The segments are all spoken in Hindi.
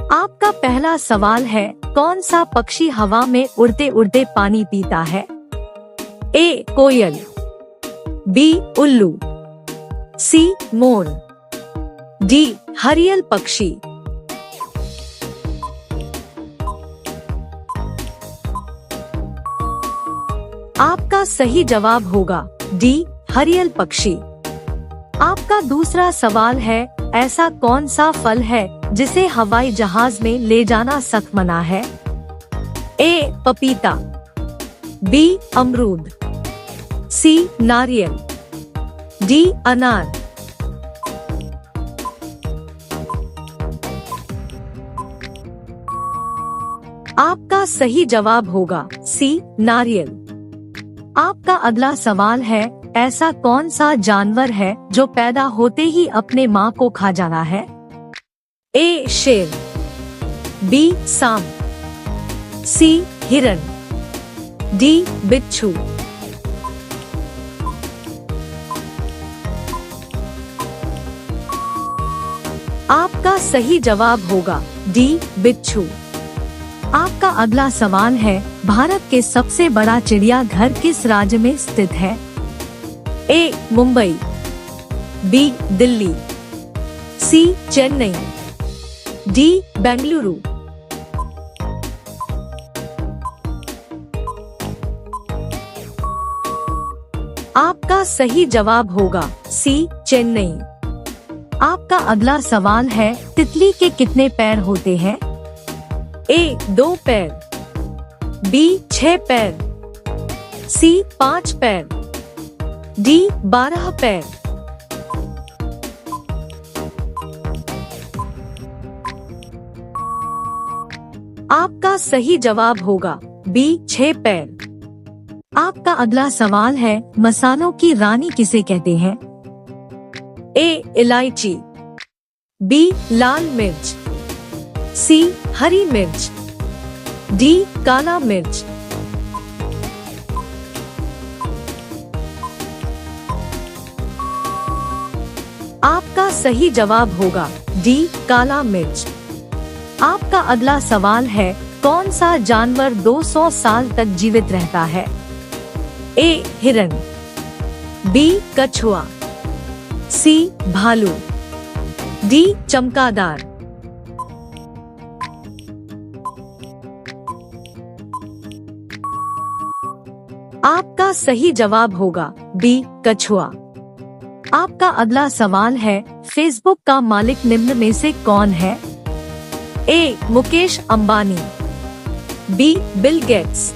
आपका पहला सवाल है, कौन सा पक्षी हवा में उड़ते उड़ते पानी पीता है? ए कोयल, बी उल्लू, सी मोर, डी हरियल पक्षी। आपका सही जवाब होगा डी हरियल पक्षी। आपका दूसरा सवाल है, ऐसा कौन सा फल है जिसे हवाई जहाज में ले जाना सख्त मना है? ए पपीता, बी अमरूद, सी नारियल, डी अनार। आपका सही जवाब होगा सी नारियल। आपका अगला सवाल है, ऐसा कौन सा जानवर है जो पैदा होते ही अपने माँ को खा जाना है? ए शेर, बी सांप, सी हिरण, डी बिच्छू। आपका सही जवाब होगा डी बिच्छू। आपका अगला सवाल है, भारत के सबसे बड़ा चिड़ियाघर किस राज्य में स्थित है? ए मुंबई, बी दिल्ली, सी चेन्नई, डी बेंगलुरु। आपका सही जवाब होगा सी चेन्नई। आपका अगला सवाल है, तितली के कितने पैर होते हैं? ए 2 पैर, बी 6 पैर, सी 5 पैर, डी 12 पैर। आपका सही जवाब होगा बी 6 पैर। आपका अगला सवाल है, मसालों की रानी किसे कहते हैं? ए इलायची, बी लाल मिर्च, सी हरी मिर्च, डी काला मिर्च। आपका सही जवाब होगा डी काला मिर्च। आपका अगला सवाल है, कौन सा जानवर 200 साल तक जीवित रहता है? ए हिरण, बी कछुआ, सी भालू, डी चमगादड़। आपका सही जवाब होगा बी कछुआ। आपका अगला सवाल है, फेसबुक का मालिक निम्न में से कौन है? A Mukesh Ambani, B Bill Gates,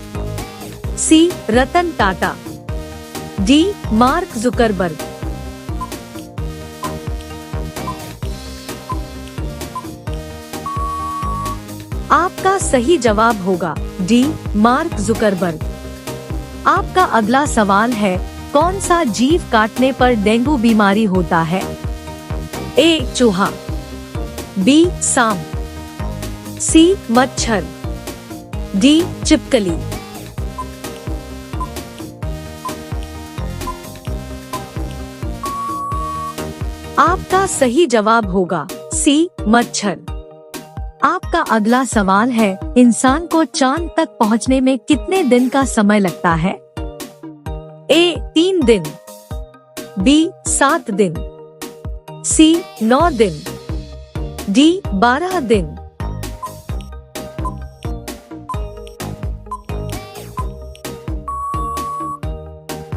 C Ratan Tata, D Mark Zuckerberg. आपका सही जवाब होगा डी मार्क जुकरबर्ग। आपका अगला सवाल है, कौन सा जीव काटने पर डेंगू बीमारी होता है? ए चूहा, बी सांप, सी मच्छर, डी छिपकली। आपका सही जवाब होगा सी मच्छर। आपका अगला सवाल है, इंसान को चांद तक पहुंचने में कितने दिन का समय लगता है? ए 3 दिन, बी 7 दिन, सी 9 दिन, डी 12 दिन।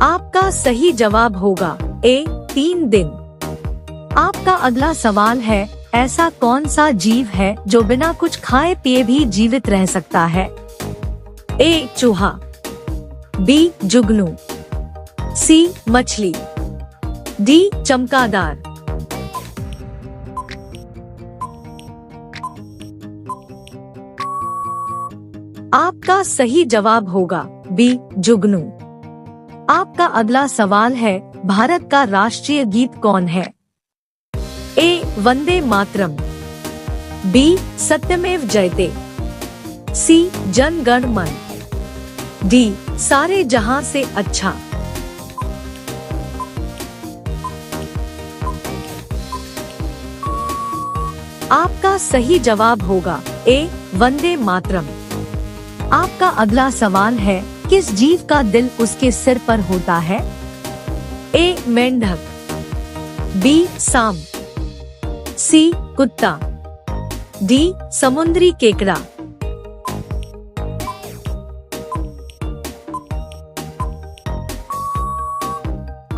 आपका सही जवाब होगा ए 3 दिन। आपका अगला सवाल है, ऐसा कौन सा जीव है जो बिना कुछ खाए पिए भी जीवित रह सकता है? ए चूहा, बी जुगनू, सी मछली, डी चमगादड़। आपका सही जवाब होगा बी जुगनू। आपका अगला सवाल है, भारत का राष्ट्रीय गीत कौन है? ए वंदे मातरम, बी सत्यमेव जयते, सी जन गण मन, डी सारे जहां से अच्छा। आपका सही जवाब होगा ए वंदे मातरम। आपका अगला सवाल है, किस जीव का दिल उसके सिर पर होता है? ए मेंढक, बी सांप, सी कुत्ता, डी समुद्री केकड़ा।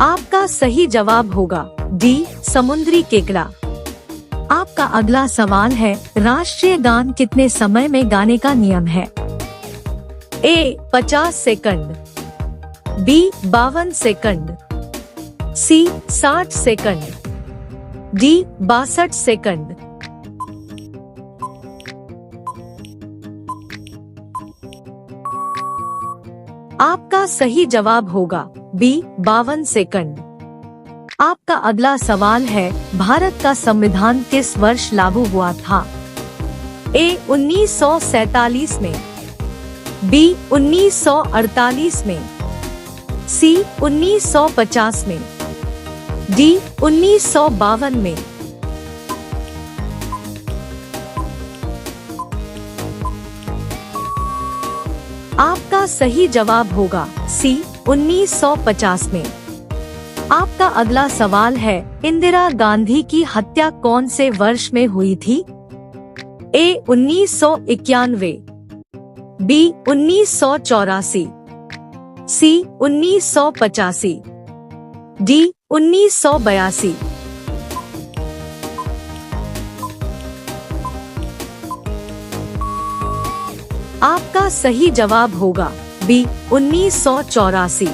आपका सही जवाब होगा डी समुद्री केकड़ा। आपका अगला सवाल है, राष्ट्रीय गान कितने समय में गाने का नियम है? ए 50 सेकंड, बी 52 सेकंड, सी 60 सेकंड, डी 62 सेकंड। आपका सही जवाब होगा बी 52 सेकंड। आपका अगला सवाल है, भारत का संविधान किस वर्ष लागू हुआ था? ए 1947 में, बी 1948 में, सी 1950 में, डी 1952 में। आपका सही जवाब होगा सी 1950 में। आपका अगला सवाल है, इंदिरा गांधी की हत्या कौन से वर्ष में हुई थी? ए 1991, बी 1984, सी 1985, डी 1982। आपका सही जवाब होगा बी 1984।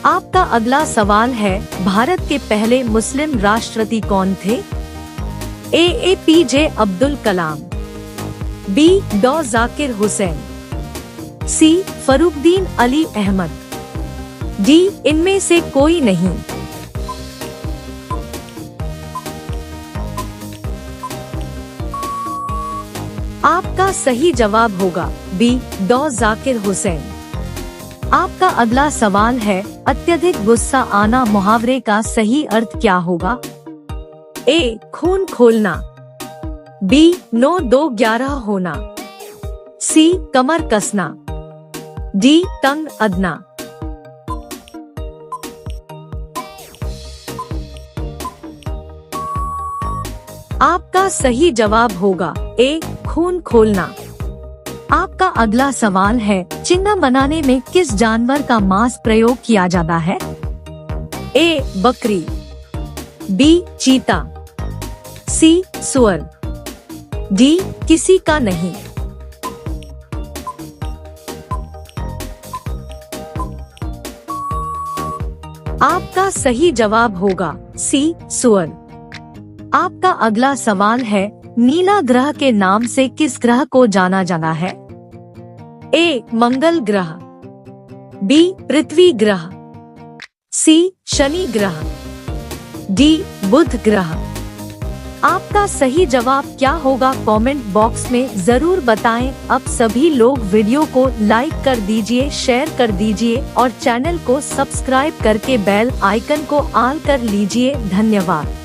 आपका अगला सवाल है, भारत के पहले मुस्लिम राष्ट्रपति कौन थे? ए APJ अब्दुल कलाम, बी डॉ जाकिर हुसैन, सी फरुखदीन अली अहमद, डी इनमें से कोई नहीं। आपका सही जवाब होगा बी डॉ जाकिर हुसैन। आपका अगला सवाल है, अत्यधिक गुस्सा आना मुहावरे का सही अर्थ क्या होगा? ए खून खोलना, बी 9-2-11 होना, सी कमर कसना, डी तंग अदना। आपका सही जवाब होगा ए खून खोलना। आपका अगला सवाल है, चिन्ह बनाने में किस जानवर का मांस प्रयोग किया जाता है? ए बकरी, बी चीता, सी सुअर, डी किसी का नहीं। आपका सही जवाब होगा सी सुअर। आपका अगला सवाल है, नीला ग्रह के नाम से किस ग्रह को जाना जाता है? ए मंगल ग्रह, बी पृथ्वी ग्रह, सी शनि ग्रह, डी बुध ग्रह। आपका सही जवाब क्या होगा? कमेंट बॉक्स में जरूर बताएं। अब सभी लोग वीडियो को लाइक कर दीजिए, शेयर कर दीजिए और चैनल को सब्सक्राइब करके बेल आइकन को ऑन कर लीजिए। धन्यवाद।